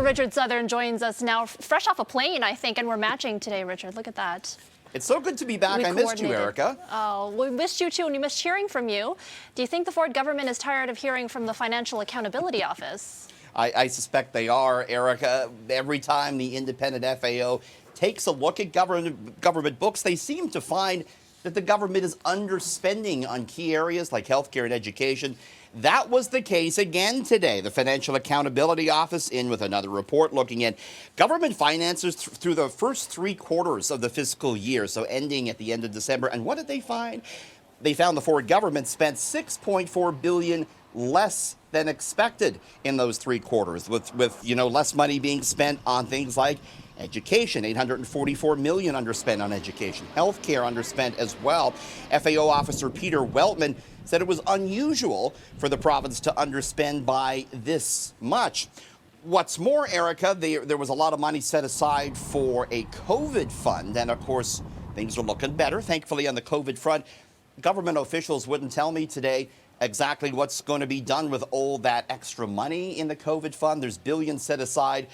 Richard Southern joins us now, fresh off a plane, I think, and we're matching today, Richard. Look at that. It's so good to be back. I missed you, Erica. Oh, we missed you too, and we missed hearing from you. Do you think the Ford government is tired of hearing from the Financial Accountability Office? I suspect they are, Erica. Every time the independent FAO takes a look at government books, they seem to find that the government is underspending on key areas like healthcare and education. That was the case again today. The Financial Accountability Office in with another report looking at government finances through the first 3 quarters of the fiscal year, so ending at the end of December. And what did they find? They found the Ford government spent $6.4 billion less than expected in those 3 quarters, with less money being spent on things like education. $844 million underspent on education. Healthcare underspent as well. FAO officer Peter Weltman said it was unusual for the province to underspend by this much. What's more, Erica, there was a lot of money set aside for a COVID fund, and of course, things are looking better, thankfully, on the COVID front. Government officials wouldn't tell me today exactly what's going to be done with all that extra money in the COVID fund. There's billions set aside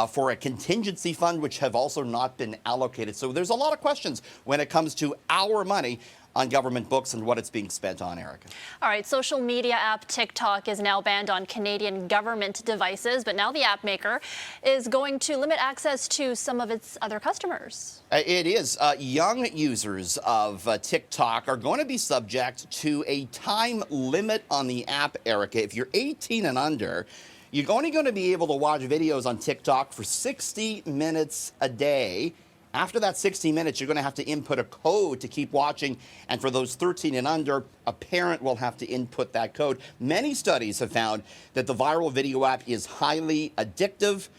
for a contingency fund, which have also not been allocated. So there's a lot of questions when it comes to our money on government books and what it's being spent on, Erica. All right, social media app TikTok is now banned on Canadian government devices, but now the app maker is going to limit access to some of its other customers. It is. Young users of TikTok are going to be subject to a time limit on the app, Erica. If you're 18 and under, you're only going to be able to watch videos on TikTok for 60 minutes a day. After that 60 minutes, you're going to have to input a code to keep watching. And for those 13 and under, a parent will have to input that code. Many studies have found that the viral video app is highly addictive,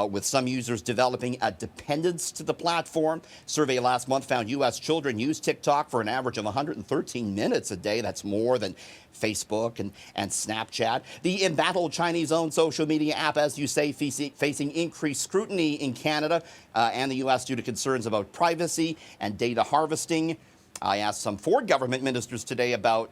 with some users developing a dependence to the platform. Survey last month found U.S. children use TikTok for an average of 113 minutes a day. That's more than Facebook and Snapchat. The embattled Chinese-owned social media app, as you say, facing increased scrutiny in Canada and the U.S. due to concerns about privacy and data harvesting. I asked some Ford government ministers today about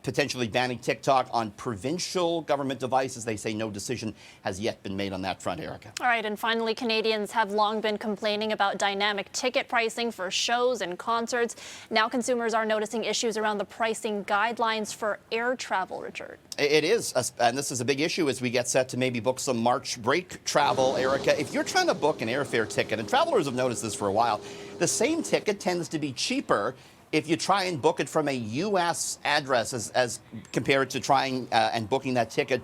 potentially banning TikTok on provincial government devices. They say no decision has yet been made on that front, Erica. All right, and finally, Canadians have long been complaining about dynamic ticket pricing for shows and concerts. Now consumers are noticing issues around the pricing guidelines for air travel, Richard. It is, and this is a big issue as we get set to maybe book some March break travel, Erica. If you're trying to book an airfare ticket, and travelers have noticed this for a while, the same ticket tends to be cheaper if you try and book it from a U.S. address as compared to trying and booking that ticket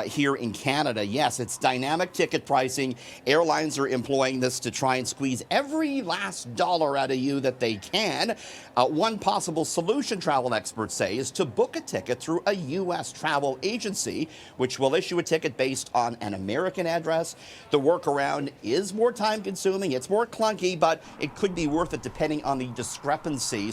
here in Canada. Yes, it's dynamic ticket pricing. Airlines are employing this to try and squeeze every last dollar out of you that they can. One possible solution, travel experts say, is to book a ticket through a U.S. travel agency, which will issue a ticket based on an American address. The workaround is more time-consuming, it's more clunky, but it could be worth it depending on the discrepancies.